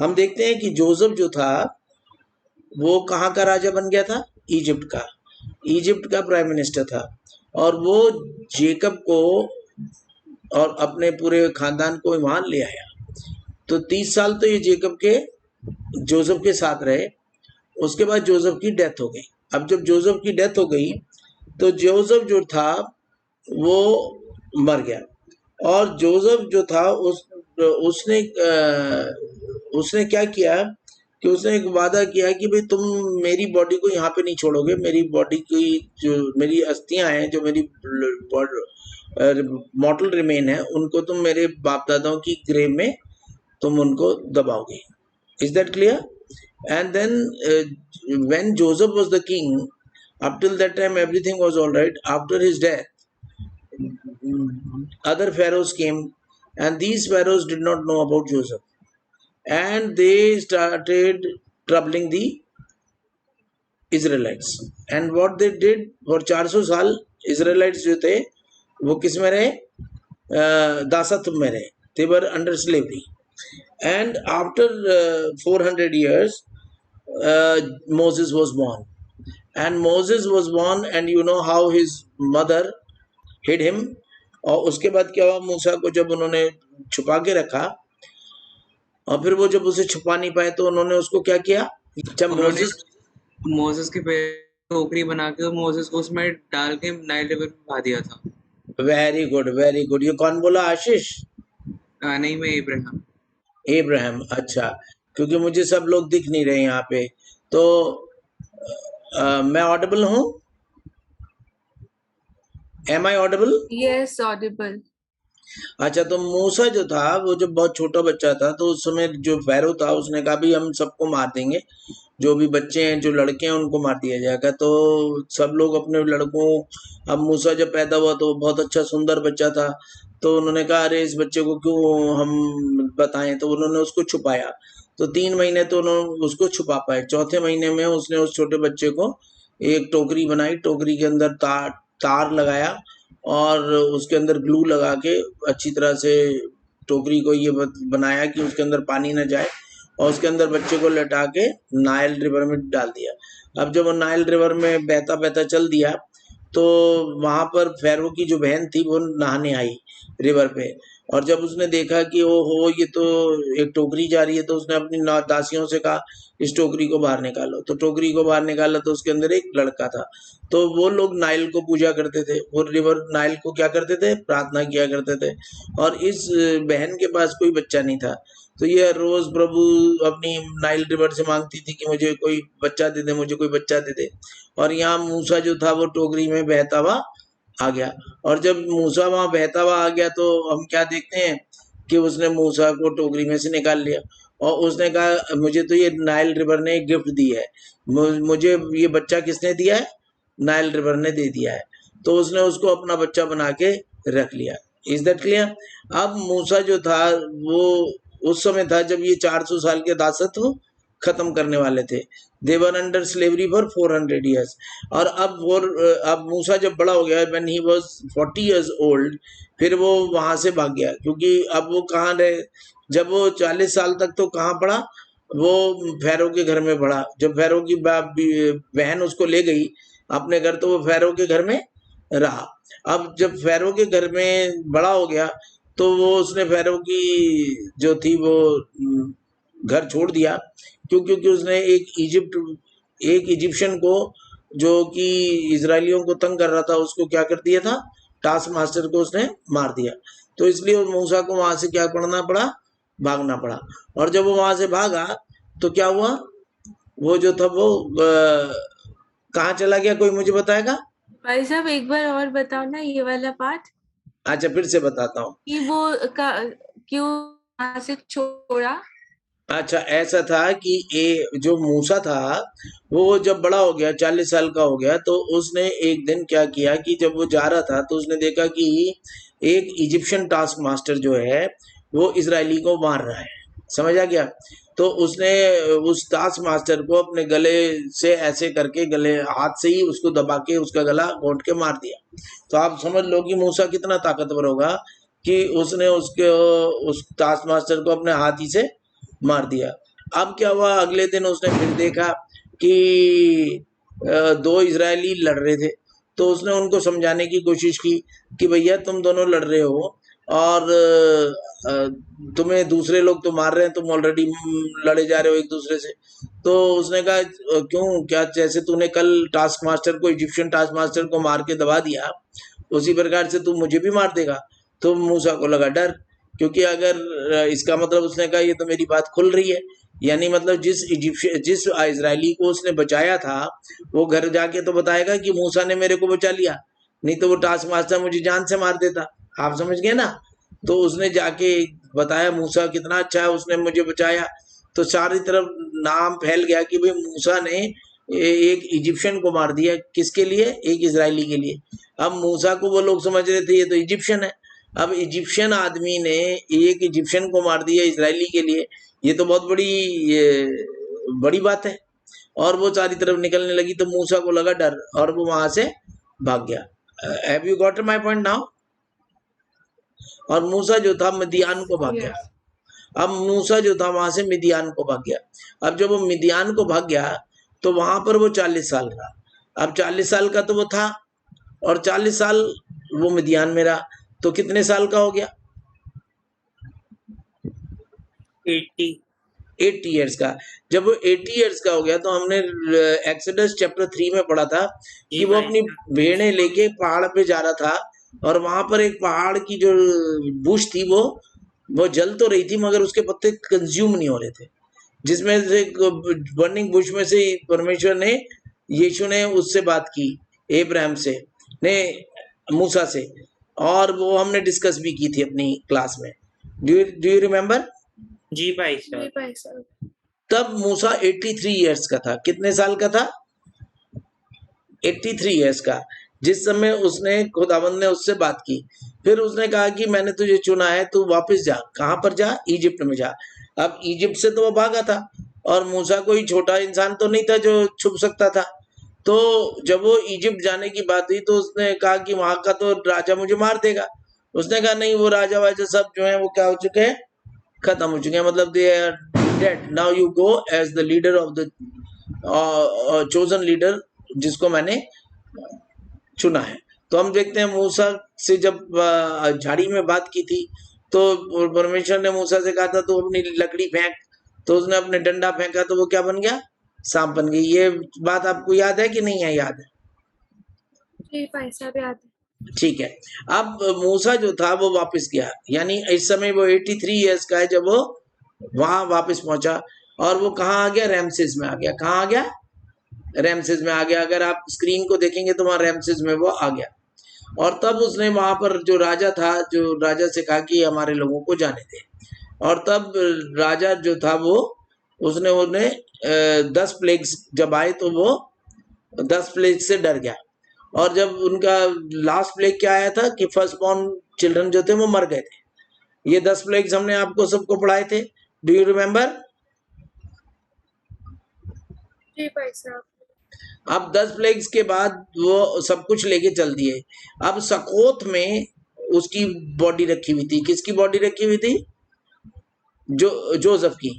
हम देखते हैं कि जोसेफ जो था वो कहाँ का राजा बन गया था? इजिप्ट का। इजिप्ट का प्राइम मिनिस्टर था, और वो जेकब को और अपने पूरे खानदान को वहां ले आया। तो 30 साल तो ये जेकब के जोसेफ के साथ रहे। उसके बाद जोसेफ की डेथ हो गई। अब जब जोसेफ की डेथ हो गई तो जोसेफ जो था वो मर गया। और जोसेफ जो था उसने उसने क्या किया कि उसने एक वादा किया कि भाई तुम मेरी बॉडी को यहाँ पे नहीं छोड़ोगे। मेरी बॉडी की जो मेरी अस्थियां हैं, जो मेरी मॉर्टल रिमेन है, उनको तुम मेरे बाप दादाओं की ग्रेव में तुम उनको दबाओगे। Is that clear? And then when Joseph was the king, up till that time everything was all right. After his death, other pharaohs came, and these pharaohs did not know about Joseph, and they started troubling the Israelites. And what they did for 400 साल Israelites जो थे वो किस में रहे? दासत्व में रहे. They were under slavery. And after 400 years, Moses was born. And Moses was born, and you know how his mother hid him. और उसके बाद क्या हुआ? मूसा को जब उन्होंने छुपा के रखा, और फिर वो जब उसे छुपा नहीं पाए तो उन्होंने उसको क्या किया? जब मोसेस के पैर टोकरी बना के मोसेस को उसमें डाल के नाइल रिवर में बहा दिया था। Very good, very good. ये कौन बोला? आशीष? नहीं, मैं इब्राहिम। इब्राहिम, अच्छा। क्योंकि मुझे सब लोग दिख नहीं रहे यहाँ पे, तो मैं ऑडिबल हूँ? Am I audible? Yes, audible. अच्छा, तो मूसा जो था वो जब बहुत छोटा बच्चा था तो उस समय जो फैरो था उसने कहा भी हम सबको मार देंगे, जो भी बच्चे हैं, जो लड़के हैं, उनको मार दिया जाएगा। तो सब लोग अपने लड़कों, अब मूसा जब पैदा हुआ तो बहुत अच्छा सुंदर बच्चा था, तो उन्होंने कहा अरे इस बच्चे को क्यों हम बताएं, तो उन्होंने उसको छुपाया। तो 3 महीने तो उन्होंने उसको छुपा पाए। चौथे महीने में उसने उस छोटे बच्चे को एक टोकरी बनाई, टोकरी के अंदर तार लगाया और उसके अंदर ग्लू लगा के अच्छी तरह से टोकरी को ये बनाया कि उसके अंदर पानी न जाए, और उसके अंदर बच्चे को लटा के नाइल रिवर में डाल दिया। अब जब वो नाइल रिवर में बहता बहता चल दिया तो वहां पर फैरो की जो बहन थी वो नहाने आई रिवर पे, और जब उसने देखा कि ओ हो ये तो एक टोकरी जा रही है, तो उसने अपनी दासियों से कहा इस टोकरी को बाहर निकालो। तो टोकरी को बाहर निकाला तो उसके अंदर एक लड़का था। तो वो लोग नाइल को पूजा करते थे, वो रिवर नाइल को क्या करते थे? प्रार्थना किया करते थे। और इस बहन के पास कोई बच्चा नहीं था, तो ये रोज प्रभु अपनी नाइल रिवर से मांगती थी कि मुझे कोई बच्चा दे दे, मुझे कोई बच्चा दे दे। और यहाँ मूसा जो था वो टोकरी में बहता हुआ आ गया। और जब मूसा वहां बहता हुआ आ गया तो हम क्या देखते हैं कि उसने मूसा को टोकरी में से निकाल लिया, और उसने कहा मुझे तो ये नाइल रिवर ने एक गिफ्ट दी है, मुझे ये बच्चा किसने दिया है? नाइल रिवर ने दे दिया है। तो उसने उसको अपना बच्चा बना के रख लिया। Is that clear? अब मूसा जो था वो उस समय था जब ये 400 साल के दासत्व खत्म करने वाले थे। They were under slavery for 400 years. और अब मूसा जब बड़ा हो गया, when he was 40 years old, फिर वो वहां से भाग गया। क्योंकि अब वो कहाँ रहे? जब वो 40 साल तक तो कहाँ पड़ा? वो फैरो के घर में पड़ा। जब फैरो की बहन उसको ले गई अपने घर, तो वो फैरो के घर में रहा। अब जब फैरो के घर में बड़ा हो गया तो वो उसने फैरो की जो थी वो घर छोड़ दिया। क्योंकि उसने एक इजिप्शियन को जो कि इजरायलियों को तंग कर रहा था उसको क्या कर दिया था? टास्क मास्टर को उसने मार दिया। तो इसलिए मूसा को वहां से क्या करना पड़ा? भागना पड़ा। और जब वो वहां से भागा तो क्या हुआ? वो जो था वो कहाँ चला गया? कोई मुझे बताएगा? भाई साहब एक बार और बताओ ना ये वाला पार्ट। अच्छा, फिर से बताता हूँ कि वो क्यों वहां से छोड़ा। अच्छा, ऐसा था कि जो मूसा था वो जब बड़ा हो गया, 40 साल का हो गया, तो उसने एक दिन क्या किया कि जब वो जा रहा था तो उसने देखा कि एक इजिप्शियन टास्क मास्टर जो है वो इजरायली को मार रहा है। समझ आ गया? तो उसने उस टास्क मास्टर को अपने गले से ऐसे करके, गले हाथ से ही उसको दबा के उसका गला घोंट के मार दिया। तो आप समझ लो कि मूसा कितना ताकतवर होगा कि उसने उस टास्क मास्टर को अपने हाथ ही से मार दिया। अब क्या हुआ, अगले दिन उसने फिर देखा कि दो इजरायली लड़ रहे थे, तो उसने उनको समझाने की कोशिश की कि भैया तुम दोनों लड़ रहे हो और तुम्हें दूसरे लोग तो मार रहे हैं, तुम ऑलरेडी लड़े जा रहे हो एक दूसरे से। तो उसने कहा क्यों, क्या जैसे तूने कल टास्क मास्टर को, इजिप्शियन टास्क मास्टर को मार के दबा दिया, उसी प्रकार से तू मुझे भी मार देगा। तो मूसा को लगा डर, क्योंकि अगर इसका मतलब उसने कहा ये तो मेरी बात खुल रही है, यानी मतलब जिस इजरायली को उसने बचाया था वो घर जाके तो बताएगा कि मूसा ने मेरे को बचा लिया, नहीं तो वो टास्क मास्टर मुझे जान से मार देता। आप समझ गए ना? तो उसने जाके बताया मूसा कितना अच्छा है, उसने मुझे बचाया। तो चारों तरफ नाम फैल गया कि भाई मूसा ने एक इजिप्शियन को मार दिया। किसके लिए? एक इजरायली के लिए। अब मूसा को वो लोग समझ रहे थे ये तो इजिप्शियन है, अब इजिप्शियन आदमी ने एक इजिप्शियन को मार दिया इजरायली के लिए, ये तो बहुत बड़ी बात है। और वो चारों तरफ निकलने लगी तो मूसा को लगा डर और वो वहां से भाग गया। Have you got my point now? और मूसा जो था मिदियान को भाग गया। अब मूसा जो था वहां से मिदियान को भाग गया। अब जब वो मिदियान को भाग गया तो वहां पर वो 40 साल रहा। अब 40 साल का तो वो था और 40 साल वो मिदियान में रहा, तो कितने साल का हो गया? 80 ईयर्स का। जब वो 80 ईयर्स का हो गया तो हमने एक्सोडस चैप्टर 3 में पढ़ा था कि वो अपनी भेड़ें लेके पहाड़ पे जा रहा था और वहां पर एक पहाड़ की जो बुश थी वो जल तो रही थी मगर उसके पत्ते कंज्यूम नहीं हो रहे थे, जिसमें से बर्निंग बुश में से परमेश्वर ने, यीशु ने उससे बात की, अब्राहम से ने, मूसा से, और वो हमने डिस्कस भी की थी अपनी क्लास में। Do you remember? जी भाई साहब। तब मूसा 83 ईयर्स का था। कितने साल का था? 83 ईयर्स का। जिस समय उसने, खुदावंद ने उससे बात की, फिर उसने कहा कि मैंने तुझे चुना है, तू वापस जा। कहां पर जा? इजिप्ट में जा। अब इजिप्ट से तो वो भागा था और मूसा कोई छोटा इंसान तो नहीं था जो छुप सकता था। तो जब वो इजिप्ट जाने की बात हुई तो उसने कहा कि वहां का तो राजा मुझे मार देगा। उसने कहा नहीं, वो राजा वाजा सब जो है वो क्या हो चुके हैं? खत्म हो चुके हैं, मतलब they are dead. Now you go as the leader of the chosen leader, जिसको मैंने चुना है। तो हम देखते हैं मूसा से जब झाड़ी में बात की थी तो परमेश्वर ने मूसा से कहा था तो अपनी लकड़ी फेंक, तो उसने अपने डंडा फेंका तो वो क्या बन गया? सांप बन गई। ये बात आपको याद है कि नहीं है? याद है? जी भाई साहब, याद है। ठीक है। अब मूसा जो था वो वापस गया, यानी इस समय वो 83 ईयर्स का है जब वो वहां वापस पहुंचा। और वो कहाँ आ गया? रैमसेस में आ गया। कहाँ आ गया? रैमसेस में आ गया। अगर आप स्क्रीन को देखेंगे तो वहां रैमसेस में वो आ गया। और तब उसने वहां पर जो राजा था, जो राजा से कहा कि हमारे लोगों को जाने दे। और तब राजा जो था वो, उसने उन्हें 10 प्लेग्स जब आए तो वो 10 प्लेग से डर गया। और जब उनका लास्ट प्लेग क्या आया था कि फर्स्ट बॉर्न चिल्ड्रन जो थे वो मर गए थे। ये 10 प्लेग्स हमने आपको सबको पढ़ाए थे। Do you remember? जी भाई साहब। अब 10 प्लेग्स के बाद वो सब कुछ लेके चल दिए। अब सकोत में उसकी बॉडी रखी हुई थी। किसकी बॉडी रखी हुई थी? जोसेफ की।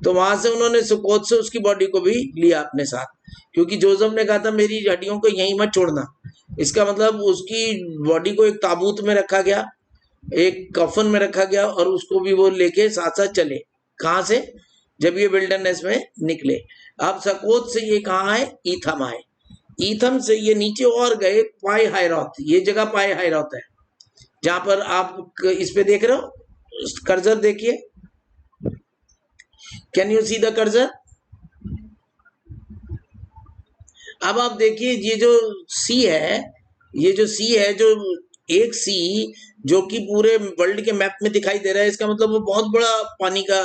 तो वहां से उन्होंने सुकोत से उसकी बॉडी को भी लिया अपने साथ, क्योंकि जोसेफ ने कहा था मेरी हड्डियों को यहीं मत छोड़ना। इसका मतलब उसकी बॉडी को एक ताबूत में रखा गया, एक कफन में रखा गया और उसको भी वो लेके साथ साथ चले। कहां से? जब ये विल्डरनेस में निकले। अब सकोत से ये कहाँ आए? ईथम आए। ईथम से ये नीचे और गए पाई हायरौत। ये जगह पाई हायरौत है, जहां पर आप इस पे देख रहे हो, कर्जर देखिए। Can you see the cursor? अब आप देखिए ये जो सी है, ये जो सी है, जो एक सी जो कि पूरे वर्ल्ड के मैप में दिखाई दे रहा है, इसका मतलब वो बहुत बड़ा पानी का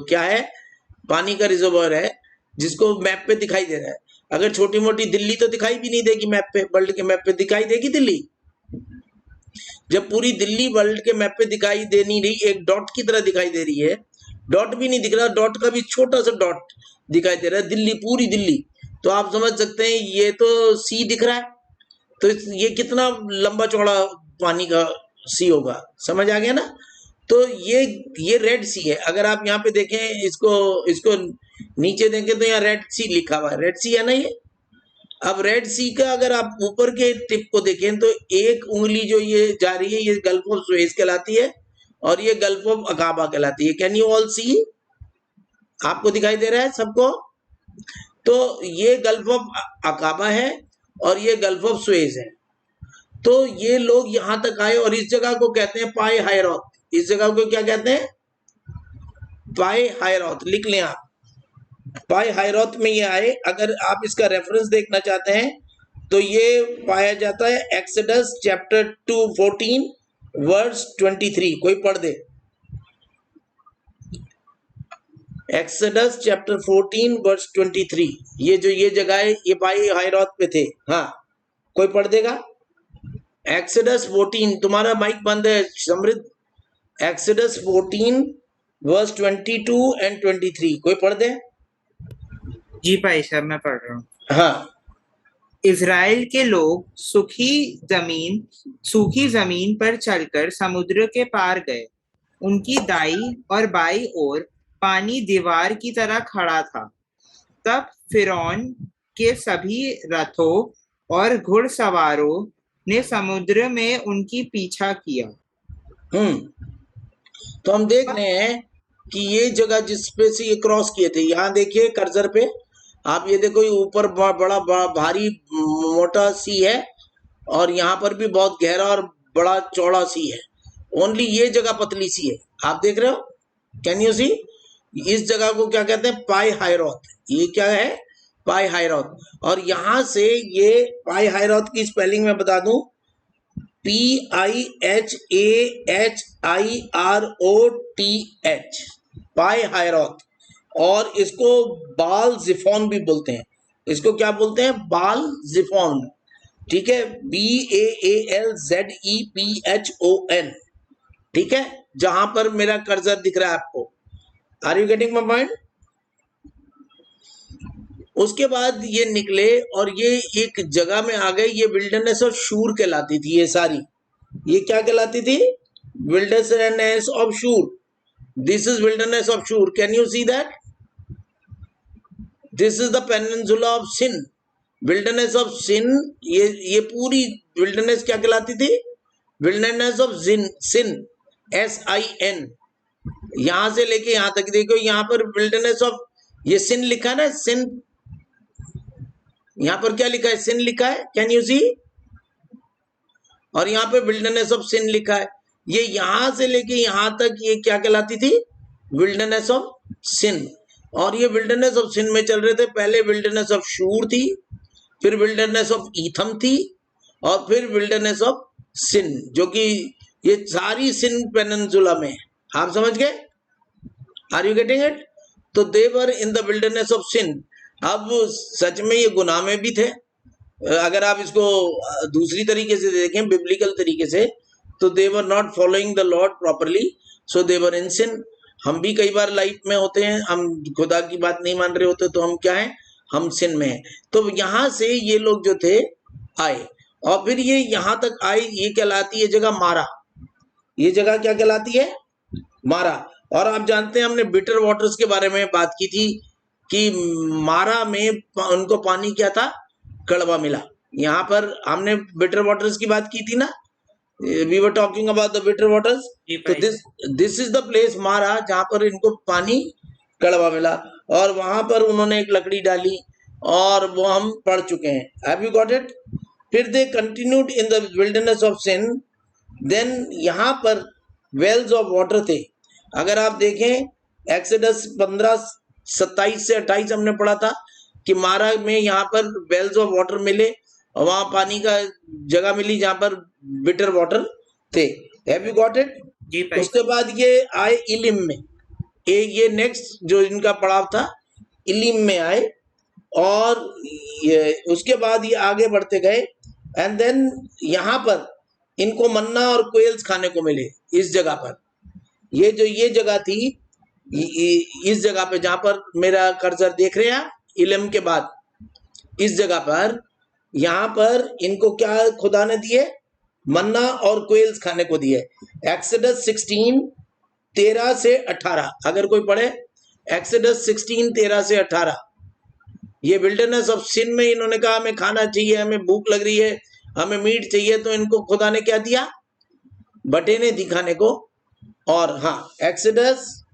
क्या है? पानी का रिजर्वायर है जिसको मैप पे दिखाई दे रहा है। अगर छोटी मोटी दिल्ली तो दिखाई भी नहीं देगी मैप पे, वर्ल्ड के मैप पे दिखाई देगी दिल्ली? जब पूरी दिल्ली वर्ल्ड के मैप पे दिखाई दे नहीं रही, एक डॉट की तरह दिखाई दे रही है, डॉट भी नहीं दिख रहा, डॉट का भी छोटा सा डॉट दिखाई दे रहा है, दिल्ली, पूरी दिल्ली। तो आप समझ सकते हैं ये तो सी दिख रहा है, तो ये कितना लंबा चौड़ा पानी का सी होगा। समझ आ गया ना? तो ये रेड सी है। अगर आप यहाँ पे देखें, इसको इसको नीचे देखें तो यहाँ रेड सी लिखा हुआ है, रेड सी है ना ये। अब रेड सी का अगर आप ऊपर के टिप को देखें तो एक उंगली जो ये जा रही है, ये गल्फ ऑफ सुएज कहलाती है और ये गल्फ ऑफ अकाबा कहलाती है। कैन यू ऑल सी? आपको दिखाई दे रहा है सबको? तो ये गल्फ ऑफ अकाबा है और ये गल्फ ऑफ सुएज है। तो ये लोग यहां तक आए और इस जगह को कहते हैं पाए हायरौत। इस जगह को क्या कहते हैं? पाए हायरौत। लिख लें आप, पाए हायरौत में ये आए। अगर आप इसका रेफरेंस देखना चाहते हैं तो ये पाया जाता है एक्सोडस चैप्टर 2:14 वर्स 23। कोई पढ़ दे। Exodus chapter 14 verse 23। ये जगह है, ये पाए हायरौत पे थे। हाँ, कोई पढ़ देगा? एक्सोडस 14, तुम्हारा माइक बंद है समृद्ध। Exodus 14 verse 22 and 23। कोई पढ़ दे। जी भाई साहब, मैं पढ़ रहा हूँ। हाँ, इज़राइल के लोग सूखी जमीन पर चलकर समुद्र के पार गए। उनकी दाई और बाई ओर पानी दीवार की तरह खड़ा था। तब फिरौन के सभी रथों और घुड़सवारों ने समुद्र में उनकी पीछा किया। तो हम देख रहे हैं कि ये जगह जिस पे से ये क्रॉस किए थे, यहाँ देखिए कर्सर पे आप ये देखो, ये ऊपर बड़ा भारी मोटा सी है और यहाँ पर भी बहुत गहरा और बड़ा चौड़ा सी है। ओनली ये जगह पतली सी है। आप देख रहे हो? कैन यू सी? इस जगह को क्या कहते हैं? पाई हायरौत। ये क्या है? पाई हायरौत। और यहां से ये पाई हायरौत की स्पेलिंग में बता दूं, PIHAHIROTH, पाई हायरौत। और इसको बाल जिफोन भी बोलते हैं। इसको क्या बोलते हैं? बाल जिफोन। ठीक है, BAALZEPHON। ठीक है, जहां पर मेरा कर्सर दिख रहा है आपको। Are you getting my point? उसके बाद ये निकले और ये एक जगह में आ गए। ये विल्डरनेस ऑफ शूर कहलाती थी। ये सारी ये क्या कहलाती थी? Wilderness of Shur. This is wilderness of Shur. Can you see that? This is the peninsula of Sin. Wilderness of Sin, ये पूरी विल्डरनेस क्या कहलाती थी? Wilderness of Sin, SIN। यहां से लेके यहां तक देखो, यहां पर विल्डरनेस ऑफ, ये सिन लिखा है ना, सिन। यहां पर क्या लिखा है? सिन लिखा है। कैन यू सी? और यहाँ पे विल्डरनेस ऑफ सिन लिखा है। ये यहां से लेके यहां तक ये क्या कहलाती थी? Wilderness of Sin. और ये विल्डरनेस ऑफ सिन में चल रहे थे। पहले विल्डरनेस ऑफ शूर थी, फिर विल्डरनेस ऑफ ईथम थी, और फिर विल्डरनेस ऑफ सिन, जो कि ये सारी सिन पेनिनसुला में है। आप समझ गए? Are you getting it? तो they were in the wilderness of sin. अब सच में ये गुनाह में भी थे। अगर आप इसको दूसरी तरीके से देखें, बिब्लिकल तरीके से, तो they were not following the lord properly, so they were in sin. हम भी कई बार लाइफ में होते हैं, हम खुदा की बात नहीं मान रहे होते, तो हम क्या हैं? हम सिन में हैं। तो यहां से ये लोग जो थे आए और फिर ये यहां तक आए। ये कहलाती है जगह मारा। ये जगह क्या कहलाती है? मारा। और आप जानते हैं, हमने बिटर वाटर्स के बारे में बात की थी कि मारा में उनको पानी क्या था? कड़वा मिला। यहाँ पर हमने बिटर वाटर्स की बात की थी ना, we were talking about the bitter waters. तो this is the place Marah, जहां पर इनको पानी कड़वा मिला और वहां पर उन्होंने एक लकड़ी डाली और वो हम पढ़ चुके हैं। Have you got it? फिर they continued in the wilderness of sin. Then यहाँ पर वेल्स ऑफ वाटर थे। अगर आप देखें एक्सोडस 15:27 से 28 हमने पढ़ा था कि मारा में यहाँ पर वेल्स ऑफ वाटर मिले और वहां पानी का जगह मिली जहां पर बिटर वाटर थे। Have you got it? जी। उसके बाद ये आए इलिम में। ये नेक्स्ट जो इनका पड़ाव था, इलिम में आए और उसके बाद ये आगे बढ़ते गए। एंड देन यहाँ पर इनको मन्ना और कोयल्स खाने को मिले। इस जगह पर ये जगह थी, इस जगह पे जहां पर मेरा कर्सर देख रहे हैं, इलम के बाद इस जगह पर, यहाँ पर इनको क्या खुदा ने दिए? मन्ना और कोयल्स खाने को दिए। एक्सोडस 16 13 से 18, अगर कोई पढ़े एक्सोडस 16 13 से 18। ये विल्डरनेस ऑफ सिन में इन्होंने कहा हमें खाना चाहिए, हमें भूख लग रही है, हमें मीट चाहिए, तो इनको खुदा ने क्या दिया? बटेने दिखाने को। और हाँ, एक्सोडस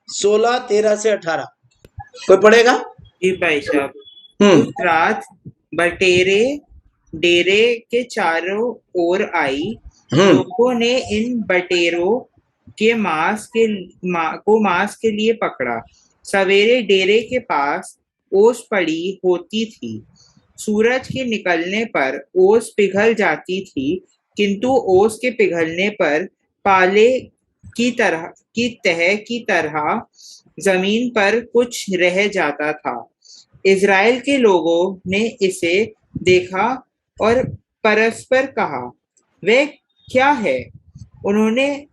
16 13 से 18 कोई पढ़ेगा? जी भाई साहब। उस रात बटेरे डेरे के चारों ओर आई। लोगों ने इन बटेरों के मांस के लिए पकड़ा। सवेरे डेरे के पास ओस पड़ी होती थी। सूरज के निकलने पर ओस पिघल जाती थी, किंतु ओस के पिघलने पर पाले की तह की तरह जमीन पर कुछ रह जाता था। इज़राइल के लोगों ने इसे देखा और परस्पर कहा, वह क्या है? उन्होंने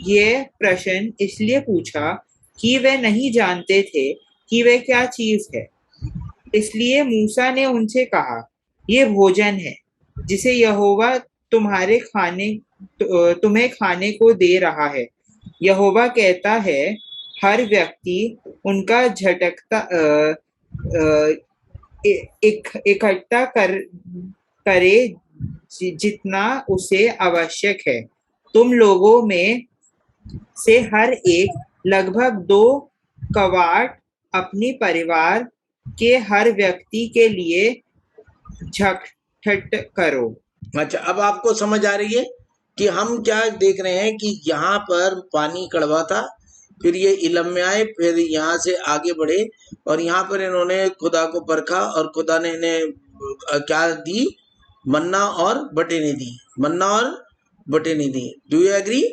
ये प्रश्न इसलिए पूछा कि वे नहीं जानते थे कि वह क्या चीज है। इसलिए मूसा ने उनसे कहा, ये भोजन है जिसे यहोवा तुम्हें खाने को दे रहा है। यहोवा कहता है, हर व्यक्ति उनका इकट्ठा करे जितना उसे आवश्यक है। तुम लोगों में से हर एक लगभग 2 कवाट अपनी परिवार के हर व्यक्ति के लिए झटपट करो। अच्छा, अब आपको समझ आ रही है कि हम क्या देख रहे हैं कि यहाँ पर पानी कड़वा था, फिर ये इलम में आए, फिर यहाँ से आगे बढ़े और यहाँ पर इन्होंने खुदा को परखा और खुदा ने इन्हें क्या दी? मन्ना और बटेने दी। मन्ना और बटेने दी। Do you agree?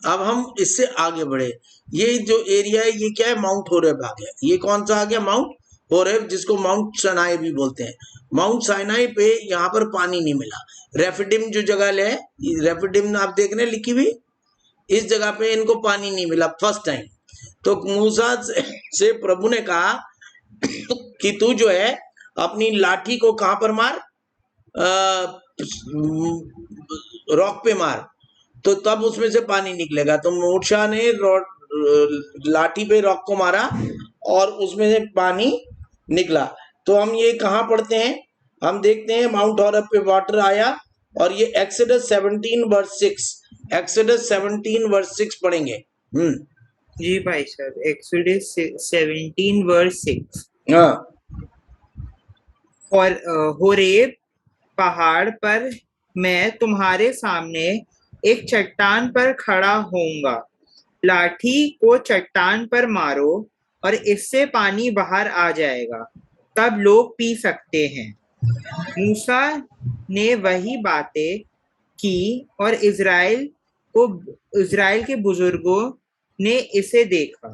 अब हम इससे आगे बढ़े। ये जो एरिया है ये क्या है? माउंट होरेब आ गया। ये कौन सा आ गया? माउंट होरेब, जिसको माउंट साइनाई भी बोलते हैं। माउंट साइनाई पे यहाँ पर पानी नहीं मिला। रेफिडिम जो जगह है, रेफिडिम आप देख रहे हैं लिखी हुई, इस जगह पे इनको पानी नहीं मिला फर्स्ट टाइम। तो मूसा से प्रभु ने कहा कि तू जो है अपनी लाठी को कहां पर मार? रॉक पे मार, तो तब उसमें से पानी निकलेगा। तो मूसा ने लाठी पे रॉक को मारा और उसमें से पानी निकला। तो हम ये कहाँ पढ़ते हैं? हम देखते हैं माउंट हॉरेब पे वाटर आया और ये एक्सोडस 17 वर्स 6, एक्सोडस 17 वर्स 6 पढ़ेंगे। जी भाई साहब, एक्सोडस 17 वर्स 6। हाँ। और होरेब पहाड़ पर मैं तुम्हारे सामने एक चट्टान पर खड़ा होऊंगा। लाठी को चट्टान पर मारो और इससे पानी बाहर आ जाएगा, तब लोग पी सकते हैं। मूसा ने वही बातें की और इज़राइल के बुजुर्गों ने इसे देखा।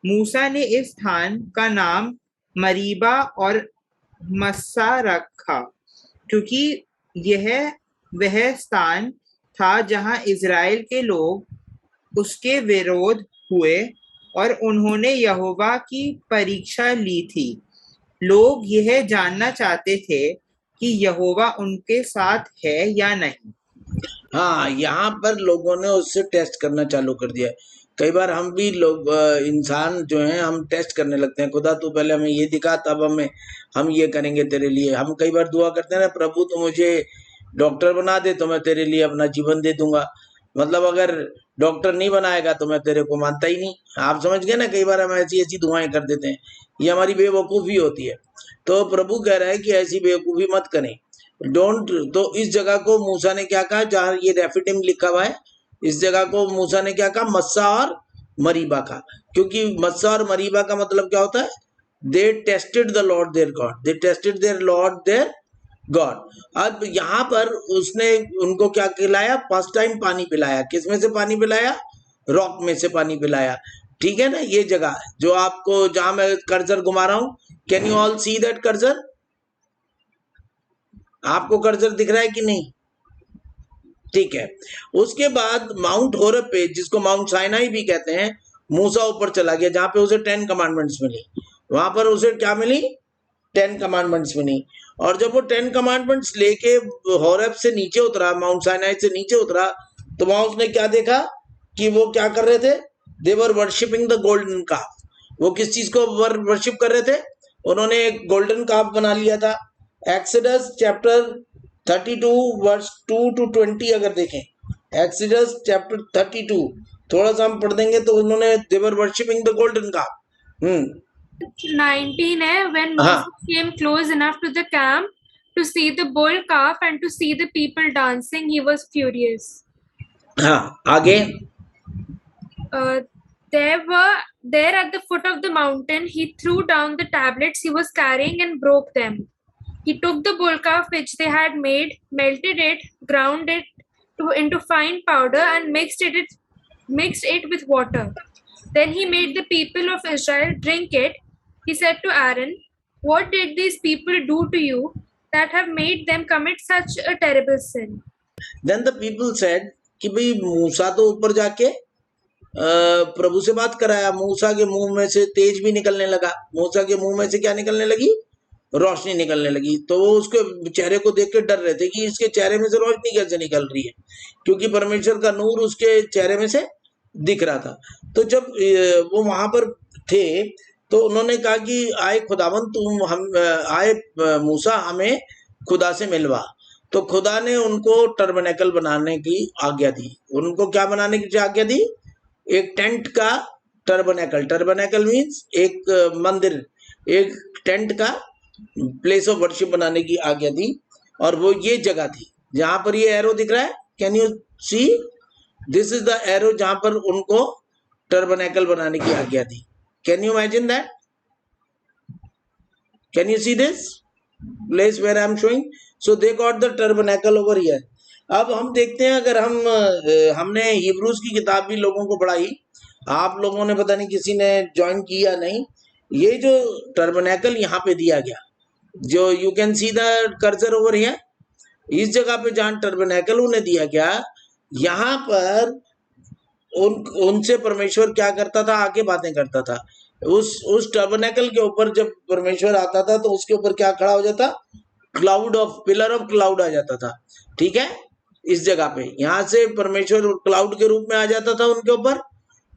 मूसा ने इस स्थान का नाम मरीबा और मस्सा रखा, क्योंकि यह वह स्थान था जहां इज़राइल के लोग उसके विरोध हुए और उन्होंने यहोवा की परीक्षा ली थी। लोग यह जानना चाहते थे कि यहोवा उनके साथ है या नहीं। हाँ, यहाँ पर लोगों ने उससे टेस्ट करना चालू कर दिया। कई बार हम भी लोग इंसान जो हैं हम टेस्ट करने लगते हैं। खुदा तू पहले हमें ये दिखा, तब हम ये करेंगे तेरे लिए। हम कई बार दुआ करते हैं ना, प्रभु तू मुझे डॉक्टर बना दे तो मैं तेरे लिए अपना जीवन दे दूंगा। मतलब अगर डॉक्टर नहीं बनाएगा तो मैं तेरे को मानता ही नहीं। आप समझ गए ना? कई बार हम ऐसी ऐसी दुआएं कर देते हैं, ये हमारी बेवकूफ़ी होती है। तो प्रभु कह रहा है कि ऐसी बेवकूफ़ी मत करें, डोंट। तो इस जगह को मूसा ने क्या कहा? जहाँ ये रेफिडिम लिखा हुआ है, इस जगह को मूसा ने क्या कहा? मस्सा और मरीबा का। क्योंकि मस्सा और मरीबा का मतलब क्या होता है? They tested the lord their god, they tested their lord their god. अब यहाँ पर उसने उनको क्या खिलाया? फर्स्ट टाइम पानी पिलाया। किस में से पानी पिलाया? रॉक में से पानी पिलाया। ठीक है ना? ये जगह जो आपको, जहां मैं कर्सर घुमा रहा हूं, can you all see that cursor? आपको कर्सर दिख रहा है कि नहीं? ठीक है। उसके बाद माउंट होरेब पे, जिसको माउंट साइनाई भी कहते हैं, मूसा ऊपर चला गया, जहां पे उसे 10 कमांडमेंट्स मिली। वहां पर उसे क्या मिली? 10 कमांडमेंट्स मिली। और जब वो 10 कमांडमेंट्स लेके होरेब से नीचे उतरा, माउंट साइनाई से नीचे उतरा, तो वहां उसने क्या देखा? कि वो क्या कर रहे थे, they were worshipping the golden काफ। वो किस चीज को वर्शिप कर रहे थे, उन्होंने एक गोल्डन काफ बना लिया था। एक्सोडस चैप्टर 32 वर्स 2 to 20 अगर देखें, एक्सोडस चैप्टर 32 थोड़ा सा हम पढ़ देंगे तो उन्होंने दे वर वर्शिपिंग द गोल्डन काफ। 19 है, when हाँ Moses came close enough to the camp to see the bull calf and to see the people dancing, he was furious. हाँ आगे। There at the foot of the mountain, he threw down the tablets he was carrying and broke them. He took the bull calf which they had made, melted it, ground it into fine powder, and mixed it with water. Then he made the people of Israel drink it. He said to Aaron, "What did these people do to you that have made them commit such a terrible sin?" Then the people said कि भाई मूसा तो ऊपर जाके प्रभु से बात कराया, मूसा के मुंह में से तेज भी निकलने लगा, मूसा के मुंह में से क्या निकलने लगी, रोशनी निकलने लगी। तो वो उसके चेहरे को देख के डर रहे थे कि इसके चेहरे में से रोशनी कैसे निकल रही है, क्योंकि परमेश्वर का नूर उसके चेहरे में से दिख रहा था। तो जब वो वहां पर थे तो उन्होंने कहा कि आए खुदावन तुम हम आए मूसा हमें खुदा से मिलवा। तो खुदा ने उनको टर्बनेकल बनाने की आज्ञा दी। उनको क्या बनाने की आज्ञा दी, एक टेंट का टर्बनेकल। टर्बनेकल मीन्स एक मंदिर, एक टेंट का प्लेस ऑफ वर्शिप बनाने की आज्ञा दी। और वो ये जगह थी जहां पर ये एरो दिख रहा है, can you see, this is the arrow जहां पर उनको टर्बनेकल बनाने की आज्ञा दी। Can you imagine that, can you see this place where I am showing, so they got the tabernacle over here. अब हम देखते हैं, अगर हमने हिब्रूज की किताब भी लोगों को पढ़ाई, आप लोगों ने पता नहीं किसी ने ज्वाइन किया नहीं, ये जो टर्बनेकल यहाँ पे दिया गया, जो you can see the cursor over here, इस जगह पे जहां टर्बनेकल उन्हें दिया गया, यहाँ पर उनसे परमेश्वर क्या करता था, आके बातें करता था। उस टर्बनेकल के ऊपर जब परमेश्वर आता था तो उसके ऊपर क्या खड़ा हो जाता, पिलर ऑफ क्लाउड आ जाता था। ठीक है, इस जगह पे यहाँ से परमेश्वर क्लाउड के रूप में आ जाता था उनके ऊपर,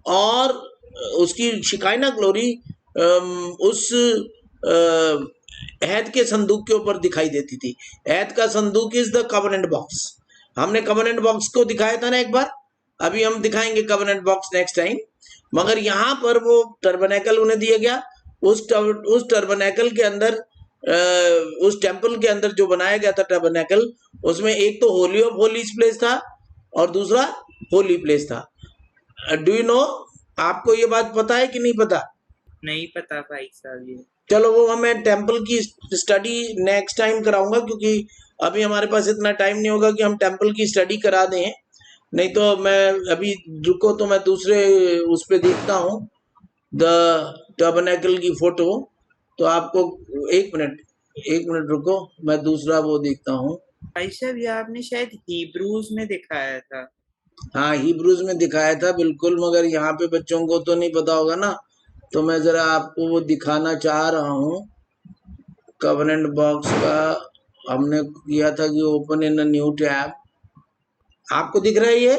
और उसकी शिकायना ग्लोरी उस ऐद के संदूक के ऊपर दिखाई देती थी। ऐद का संदूक इज द कवनेंट बॉक्स। हमने कवनेंट बॉक्स को दिखाया था ना एक बार, अभी हम दिखाएंगे कवनेंट बॉक्स नेक्स्ट टाइम। मगर यहाँ पर वो टर्बनेकल उन्हें दिया गया। उस टर्बनेकल के अंदर, उस टेम्पल के अंदर जो बनाया गया था टर्बनेकल, उसमें एक तो होली ऑफ होलीज प्लेस था और दूसरा होली प्लेस था। डू यू नो, आपको ये बात पता है कि नहीं पता? नहीं पता भाई साहब ये। चलो वो मैं टेम्पल की स्टडी नेक्स्ट टाइम कराऊंगा, क्योंकि अभी हमारे पास इतना टाइम नहीं होगा कि हम टेम्पल की स्टडी करा दें। नहीं तो मैं अभी रुको तो मैं दूसरे उस पे देखता हूँ द टर्बनेकल की फोटो। तो आपको एक मिनट रुको, मैं दूसरा वो देखता हूँ। भाई साहब ये आपने शायद हिब्रूज में दिखाया था। हाँ हिब्रूज में दिखाया था बिल्कुल, मगर यहाँ पे बच्चों को तो नहीं पता होगा ना, तो मैं जरा आपको वो दिखाना चाह रहा हूँ। कवनेंट बॉक्स का हमने किया था कि open in a new tab. आपको दिख रहा है ये,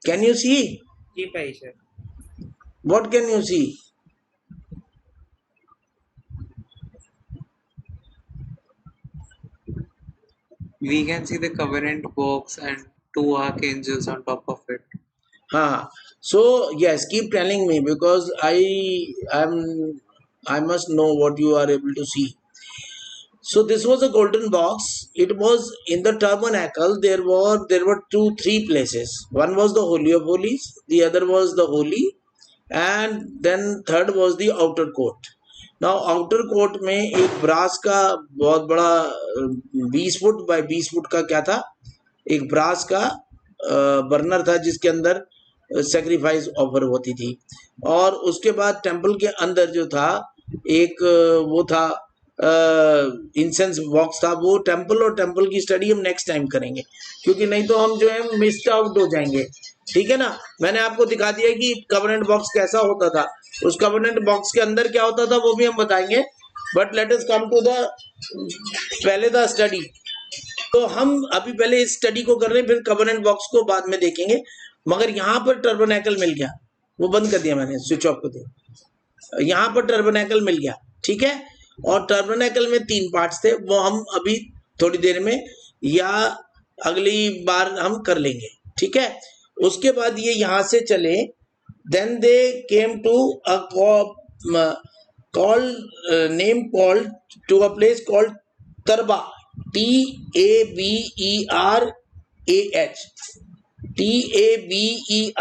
कैन यू सी? जी भाई साहब। What can you see? We can see the covenant box and 2 archangels on top of it. हाँ, so yes, keep telling me because I must know what you are able to see. So this was a golden box. It was in the tabernacle. There were 3 places. One was the holy of holies, the other was the holy, and then third was the outer court. Now outer court में एक brass का बहुत बड़ा 20 foot by 20 foot का क्या था, एक brass का बर्नर था जिसके अंदर सेक्रीफाइस ऑफर होती थी। और उसके बाद टेम्पल के अंदर जो था एक वो था इंसेंस बॉक्स था। वो टेम्पल और टेम्पल की स्टडी हम नेक्स्ट टाइम करेंगे, क्योंकि नहीं तो हम जो है मिस्ड आउट हो जाएंगे। ठीक है ना, मैंने आपको दिखा दिया कि कवनेंट बॉक्स कैसा होता था, उस कवनेंट बॉक्स के अंदर क्या होता था वो भी हम बताएंगे। But let us come to the पहले द स्टडी। तो हम अभी पहले इस स्टडी को कर रहे हैं, फिर कवर्नेंट बॉक्स को बाद में देखेंगे। मगर यहाँ पर टर्बोनैकल मिल गया, वो बंद कर दिया मैंने, स्विच ऑफ कर दिया। यहाँ पर टर्बोनैकल मिल गया, ठीक है। और टर्बोनैकल में 3 पार्ट्स थे, वो हम अभी थोड़ी देर में या अगली बार हम कर लेंगे, ठीक है। उसके बाद ये यहाँ से चले, then they came to a name called to a place called Tarba, TABERAH, TABERAH।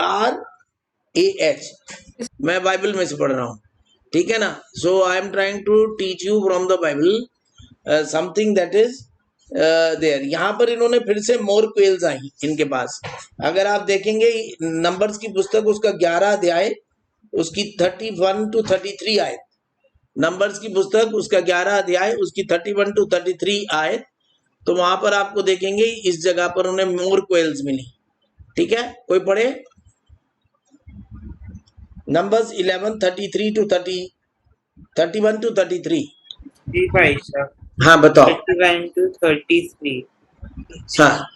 मैं बाइबल में से पढ़ रहा हूँ, ठीक है ना। So I am trying to teach you from the Bible something that is there. यहाँ पर इन्होंने फिर से मोर क्वेल्स आई इनके पास। अगर आप देखेंगे नंबर्स की पुस्तक, उसका 11 अध्याय, उसकी 31 to 33 आयत। नंबर्स की पुस्तक उसका 11 अध्याय, उसकी 31 to 33 आयत। तो वहां पर आपको देखेंगे इस जगह पर उन्हें मोर क्वेल्स मिली, ठीक है। कोई पढ़े नंबर्स 11 33 to 31 to 33। जी भाई साहब। हाँ बताओ। 31 to 33। हाँ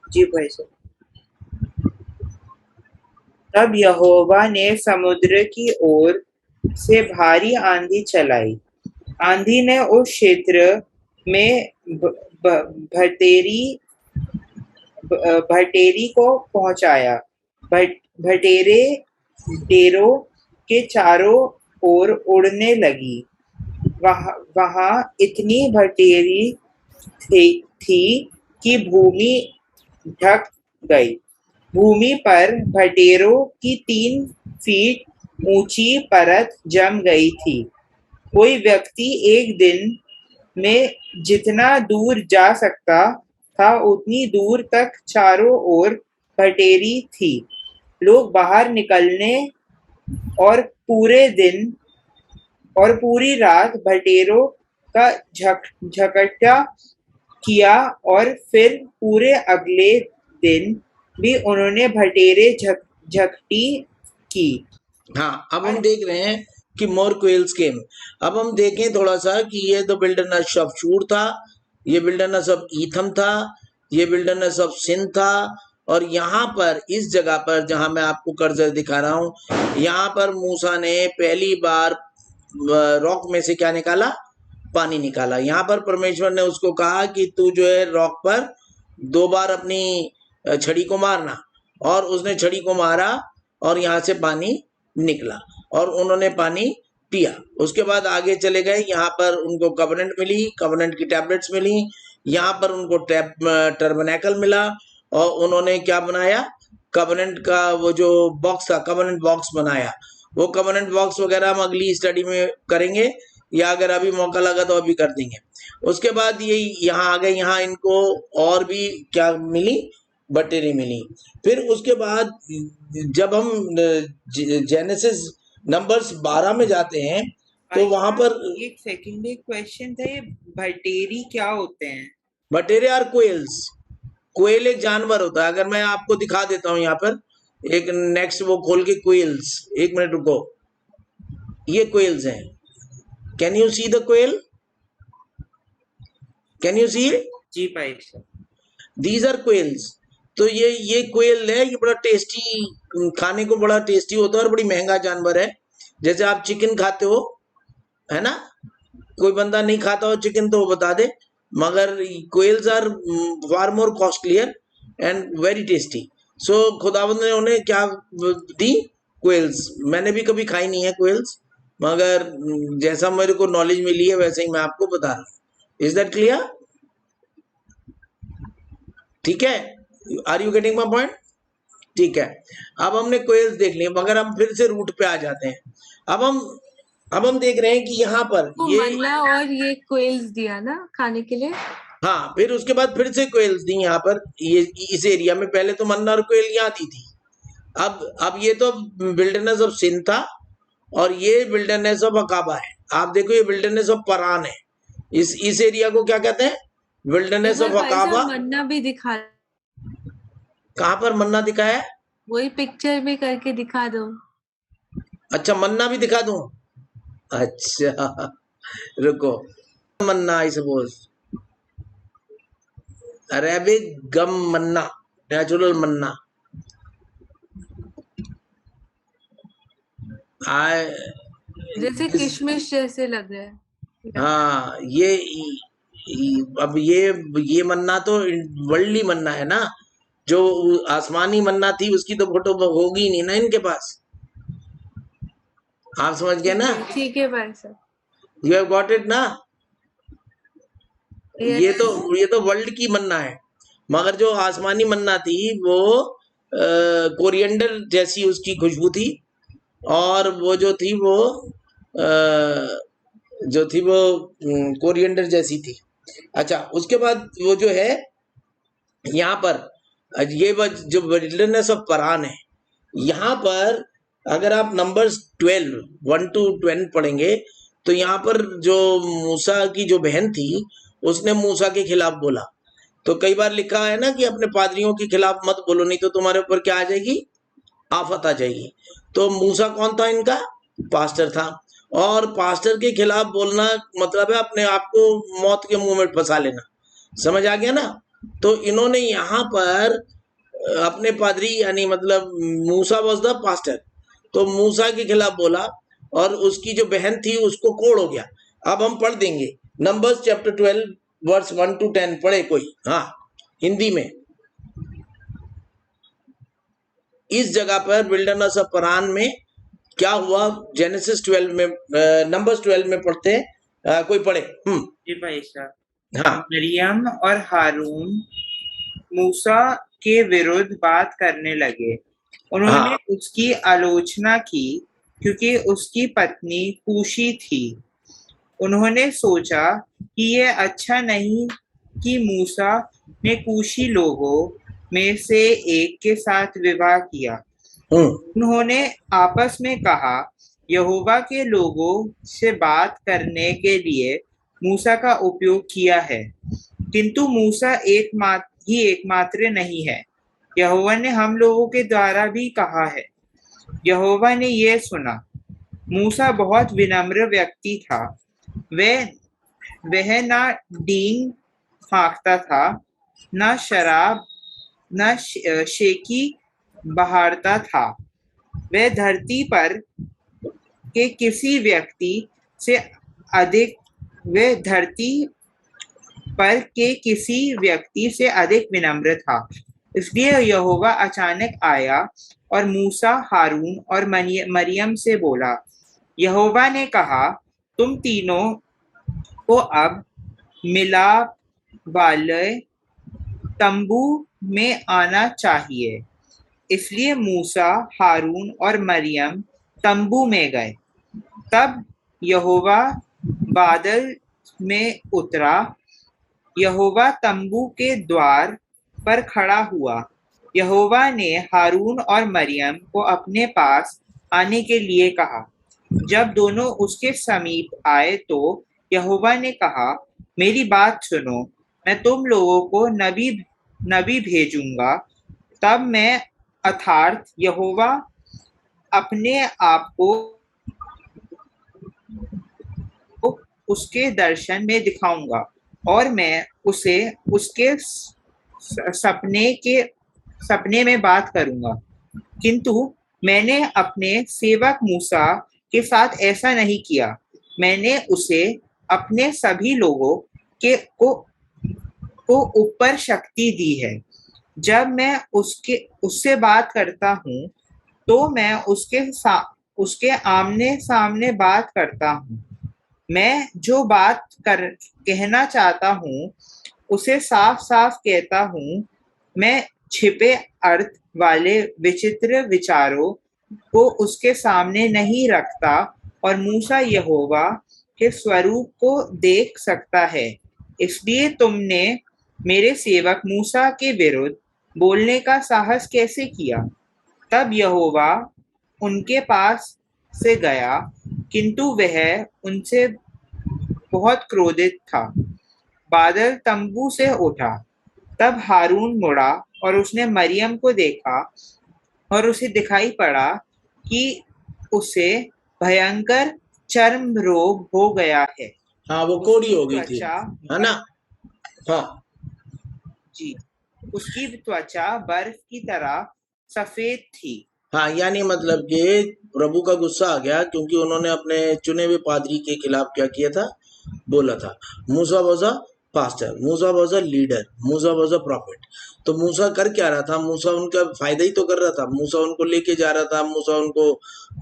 जी भाई साहब। तब यहोवा ने समुद्र की ओर से भारी आंधी चलाई। आंधी ने उस क्षेत्र में भटेरी को पहुंचाया। भटेरे डेरों के चारों ओर उड़ने लगी। वहां इतनी भटेरी थी कि भूमि ढक गई। भूमि पर भटेरों की 3 फीट ऊंची परत जम गई थी। कोई व्यक्ति एक दिन में जितना दूर जा सकता था उतनी दूर तक चारों ओर भटेरी थी। लोग बाहर निकलने और पूरे दिन और पूरी रात भटेरों का झकझका किया, और फिर पूरे अगले दिन भी उन्होंने भटेरे झकटी की। हाँ, अब हम देख रहे हैं कि मोर क्वेल्स केम। अब हम देखें थोड़ा सा कि ये तो बिल्डरनेस ऑफ शूर था, ये बिल्डरनेस ऑफ ईथम था, ये बिल्डरनेस ऑफ सिन था। और यहाँ पर इस जगह पर जहां मैं आपको कर्सर दिखा रहा हूँ, यहाँ पर मूसा ने पहली बार रॉक में से क्या निकाला, पानी निकाला। यहाँ पर परमेश्वर ने उसको कहा कि तू जो है रॉक पर 2 बार अपनी छड़ी को मारना, और उसने छड़ी को मारा और यहाँ से पानी निकला और उन्होंने पानी पिया। उसके बाद आगे चले गए, यहाँ पर उनको कवनेंट मिली, कवनेंट की टैबलेट्स मिली, यहाँ पर उनको टर्बनैकल मिला, और उन्होंने क्या बनाया, कवनेंट का वो जो बॉक्स था, कवनेंट बॉक्स बनाया। वो कवनेंट बॉक्स वगैरह हम अगली स्टडी में करेंगे, या अगर अभी मौका लगा तो अभी कर देंगे। उसके बाद ये यहाँ आ गए, यहाँ इनको और भी क्या मिली, बटेरी मिली। फिर उसके बाद जब हम जेनेसिस नंबर्स 12 में जाते हैं तो वहां पर एक सेकंड, एक क्वेश्चन था, ये भटेरी क्या होते हैं? बटेरे आर कोयल्स। कोयल एक जानवर होता है। अगर मैं आपको दिखा देता हूँ यहाँ पर एक नेक्स्ट वो खोल के, कोयल्स, 1 मिनट रुको, ये कोयल्स हैं। Can you see the quail? Can you see? जी भाई सर। These are coils. तो ये कोयल है, ये बड़ा टेस्टी, खाने को बड़ा टेस्टी होता है और बड़ी महंगा जानवर है। जैसे आप चिकन खाते हो, है ना, कोई बंदा नहीं खाता हो चिकन तो वो बता दे, मगर quails are far more costlier and very tasty. So खुदावंद ने उन्हें क्या दी, कोयल्स। मैंने भी कभी खाई नहीं है कोयल्स, मगर जैसा मेरे को नॉलेज मिली है वैसे ही मैं आपको बता रहा हूँ। Is that clear? ठीक है, are you getting my point? ठीक है, अब हमने कोयल्स देख लिए, मगर हम फिर से रूट पे आ जाते हैं। अब हम देख रहे हैं कि यहाँ पर ये मन्ना और ये कोयल्स दिया ना खाने के लिए। हाँ, फिर उसके बाद फिर से कोयल्स दी यहाँ पर, ये इस एरिया में। पहले तो मन्ना और कोयल यहाँ दी थी। अब ये तो विल्डरनेस ऑफ सिन था, और ये विल्डरनेस ऑफ अकाबा है। आप देखो, ये विल्डरनेस ऑफ परान है। इस एरिया को क्या कहते हैं? Wilderness of Aqaba. मन्ना भी दिखा, कहाँ पर मन्ना दिखाया है? वही पिक्चर में करके दिखा दो। अच्छा, मन्ना भी दिखा दूं? अच्छा रुको, manna I suppose, Arabic gum manna, natural manna. I जैसे दिस, किशमिश जैसे लग रहा है। हाँ अब ये मन्ना तो वर्ल्डली मन्ना है ना, जो आसमानी मन्ना थी उसकी तो फोटो होगी नहीं ना इनके पास। आप समझ गए ना? ठीक है भाई साहब। यू हैव गॉट इट ना? ये यस। तो वर्ल्ड की मन्ना है, मगर जो आसमानी मन्ना थी वो कोरिएंडर जैसी उसकी खुशबू थी, और वो जो थी वो कोरिएंडर जैसी थी। अच्छा, उसके बाद वो जो है यहाँ पर ये जो विल्डरनेस ऑफ परान है, यहाँ पर अगर आप नंबर्स 12 1 to 10 पढ़ेंगे तो यहाँ पर जो मूसा की जो बहन थी उसने मूसा के खिलाफ बोला। तो कई बार लिखा है ना कि अपने पादरियों के खिलाफ मत बोलो, नहीं तो तुम्हारे ऊपर क्या आ जाएगी, आफत आ जाएगी। तो मूसा कौन था इनका? पास्टर था। और पास्टर के खिलाफ बोलना मतलब है अपने आप को मौत के मुंह में फंसा लेना। समझ आ गया ना? तो इन्होंने यहाँ पर अपने पादरी यानी मतलब मूसा वॉज द पास्टर, तो मूसा के खिलाफ बोला और उसकी जो बहन थी उसको कोड़ हो गया। अब हम पढ़ देंगे नंबर्स चैप्टर 12 वर्स 1 to 10 पढ़े कोई? हाँ, हिंदी में। इस जगह पर विल्डरनेस ऑफ परान में क्या हुआ? जेनेसिस 12 में, नंबर्स 12 में पढ़ते हैं, कोई पढ़े? जी भाई साहब। हाँ मरियम और हारून मूसा के विरुद्ध बात करने लगे। उन्होंने हाँ उसकी आलोचना की क्योंकि उसकी पत्नी कूशी थी। उन्होंने सोचा कि यह अच्छा नहीं कि मूसा ने कूशी लोगों में से एक के साथ विवाह किया। उन्होंने आपस में कहा, यहोवा के लोगों से बात करने के लिए मूसा का उपयोग किया है, किंतु मूसा एकमात्र नहीं है। यहोवा ने हम लोगों के द्वारा भी कहा है। यहोवा ने यह सुना। मूसा बहुत विनम्र व्यक्ति था। वह ना डींग हाँकता था, न शराब न शेकी बहारता था। वह धरती पर के किसी व्यक्ति से अधिक विनम्र था। इसलिए यहोवा अचानक आया और मूसा, हारून और मरियम से बोला। यहोवा ने कहा, तुम तीनों को अब मिलाप वाले तंबू में आना चाहिए। इसलिए मूसा, हारून और मरियम तंबू में गए। तब यहोवा बादल में उतरा। यहोवा तंबू के द्वार पर खड़ा हुआ। यहोवा ने हारून और मरियम को अपने पास आने के लिए कहा। जब दोनों उसके समीप आए तो यहोवा ने कहा, मेरी बात सुनो, मैं तुम लोगों को नबी भेजूंगा। तब मैं अर्थात यहोवा अपने आप को उसके दर्शन में दिखाऊंगा और मैं उसे उसके सपने में बात करूंगा। किंतु मैंने अपने सेवक मूसा के साथ ऐसा नहीं किया। मैंने उसे अपने सभी लोगों को ऊपर शक्ति दी है। जब मैं उससे बात करता हूँ तो मैं उसके आमने सामने बात करता हूँ। मैं जो बात कहना चाहता हूँ उसे साफ साफ कहता हूँ। मैं छिपे अर्थ वाले विचित्र विचारों को उसके सामने नहीं रखता और मूसा यहोवा के स्वरूप को देख सकता है। इसलिए तुमने मेरे सेवक मूसा के विरुद्ध बोलने का साहस कैसे किया? तब यहोवा उनके पास से गया, किंतु वह उनसे बहुत क्रोधित था। बादल तंबू से उठा। तब हारून मुड़ा और उसने मरियम को देखा और उसे दिखाई पड़ा कि उसे भयंकर चर्म रोग हो गया है। हाँ, वो कोड़ी हो गई थी, है ना? हाँ, जी, उसकी त्वचा बर्फ की तरह सफेद थी। हाँ, यानी मतलब कि प्रभु का गुस्सा आ गया क्योंकि उन्होंने अपने चुने हुए पादरी के खिलाफ क्या किया था, बोला था। मूसा वॉज अ पास्टर, मूसा वॉज अ लीडर, मूसा वॉज अ प्रॉफिट। तो मूसा कर क्या रहा था? मूसा उनका फायदा ही तो कर रहा था। मूसा उनको लेके जा रहा था, मूसा उनको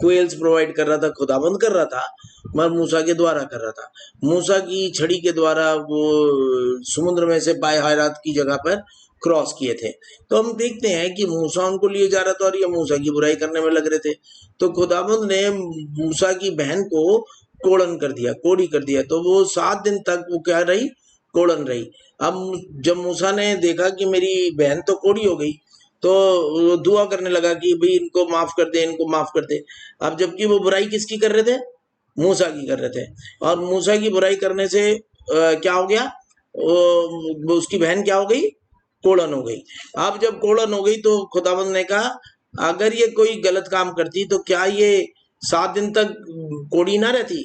क्वेल्स प्रोवाइड कर रहा था, खुदाबंद कर रहा था, मगर मूसा के द्वारा कर रहा था। मूसा की छड़ी के द्वारा वो समुद्र में से बाय हायरात की जगह पर क्रॉस किए थे। तो हम देखते हैं कि मूसा उनको लिए जा रहा था और ये मूसा की बुराई करने में लग रहे थे। तो खुदाबंद ने मूसा की बहन को कोड़न कर दिया, कोड़ी कर दिया। तो वो 7 दिन तक वो क्या रही, कोड़न रही। अब जब मूसा ने देखा कि मेरी बहन तो कोड़ी हो गई, तो वो दुआ करने लगा कि भाई इनको माफ कर दे, इनको माफ कर दे। अब जबकि वो बुराई किसकी कर रहे थे? मूसा की कर रहे थे। और मूसा की बुराई करने से क्या हो गया, वो उसकी बहन क्या हो गई, कोड़न हो गई। अब जब कोड़न हो गई तो खुदाबंद ने कहा अगर ये कोई गलत काम करती तो क्या ये 7 दिन तक कोड़ी ना रहती?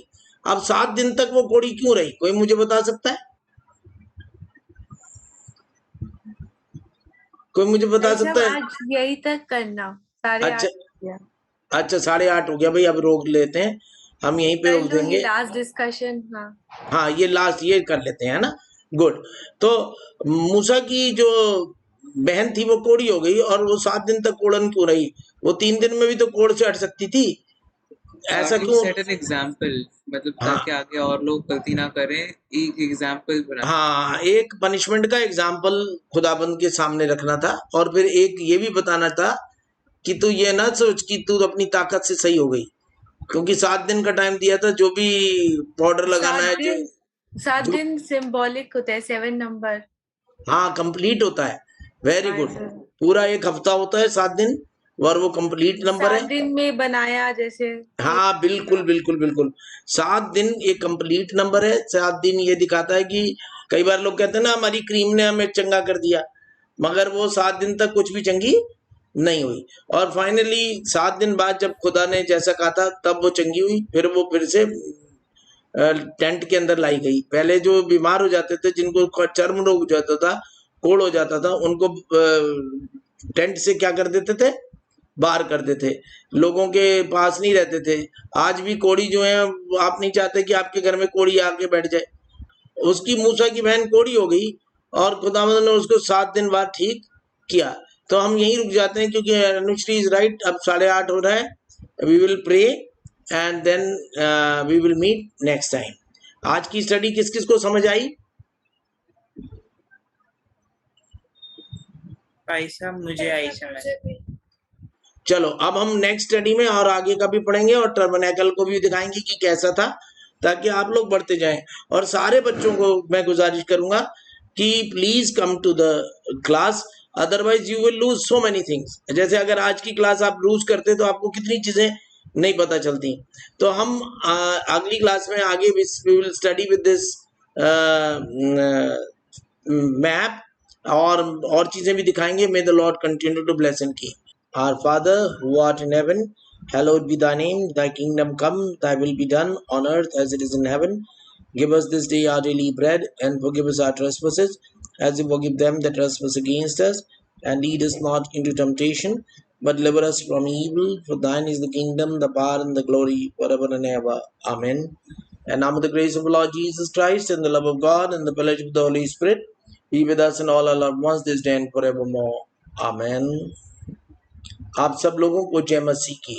अब 7 दिन तक वो कोड़ी क्यों रही, कोई मुझे बता सकता है? कोई मुझे बता भाई साहब सकता है? आज यही तक करना, 8:30 अच्छा हो गया। अच्छा, 8:30 हो गया भाई, अब रोक लेते हैं, हम यहीं पे कर रोक लो ये देंगे। Last discussion. हाँ, हाँ, ये लास्ट ये कर लेते हैं, है ना? गुड। तो मूसा की जो बहन थी वो कोड़ी हो गई और वो 7 दिन तक कोड़न क्यों रही? वो 3 दिन में भी तो कोड़ से हट सकती थी, ऐसा टू क्यों? सेट एन एग्जाम्पल, मतलब हाँ ताकि आगे और लोग गलती ना करें, एक एग्जाम्पल बना। हाँ, एक पनिशमेंट का एग्जाम्पल खुदाबंद के सामने रखना था और फिर एक ये भी बताना था कि तू ये ना सोच कि तू अपनी ताकत से सही हो गई, क्योंकि 7 दिन का टाइम दिया था। जो भी पाउडर लगाना है, सात जो दिन सिंबॉलिक होता है, 7 नंबर। हाँ कंप्लीट होता है। वेरी हाँ गुड। सर, पूरा एक हफ्ता होता है 7 दिन और वो कंप्लीट नंबर 7 है। दिन में बनाया जैसे। हाँ बिल्कुल बिल्कुल बिल्कुल, 7 दिन एक कंप्लीट नंबर है। 7 दिन ये दिखाता है कि कई बार लोग कहते हैं ना हमारी क्रीम ने हमें चंगा कर दिया, मगर वो 7 दिन तक कुछ भी चंगी नहीं हुई। और फाइनली 7 दिन बाद जब खुदा ने जैसा कहा था तब वो चंगी हुई। फिर वो फिर से टेंट के अंदर लाई गई। पहले जो बीमार हो जाते थे, जिनको चर्म रोग हो जाता था, कोड़ हो जाता था, उनको टेंट से क्या कर देते थे, बाहर कर देते, लोगों के पास नहीं रहते थे। आज भी कोड़ी जो है, आप नहीं चाहते कि आपके घर में कोड़ी आके बैठ जाए। उसकी मूसा की बहन कोड़ी हो गई और खुदावंद ने उसको 7 दिन बाद ठीक किया। तो हम यहीं रुक जाते हैं क्योंकि अनुश्री इज राइट। अब 8:30 हो रहा है। We will pray and then we will meet next time. आज की स्टडी किस किस को समझ आई? भाई साहब मुझे आई समझ। चलो अब हम नेक्स्ट स्टडी में और आगे का भी पढ़ेंगे और टर्मिनेकल को भी दिखाएंगे कि कैसा था, ताकि आप लोग बढ़ते जाएं। और सारे बच्चों को मैं गुजारिश करूंगा कि please come to the class, otherwise you will lose so many things. जैसे अगर आज की क्लास आप लूज करते तो आपको कितनी चीजें नहीं पता चलती। तो हम अगली क्लास में आगे we will study with this map और चीजें भी दिखाएंगे। May the Lord continue to bless and keep. Our Father, who art in heaven, hallowed be thy name. Thy kingdom come, thy will be done on earth as it is in heaven. Give us this day our daily bread, and forgive us our trespasses, as we forgive them that trespass against us. And lead us not into temptation, but deliver us from evil. For thine is the kingdom, the power, and the glory, forever and ever. Amen. And now with the grace of the Lord Jesus Christ, and the love of God, and the fellowship of the Holy Spirit, be with us and all our loved ones this day and forevermore. Amen. आप सब लोगों को जय मसीह की।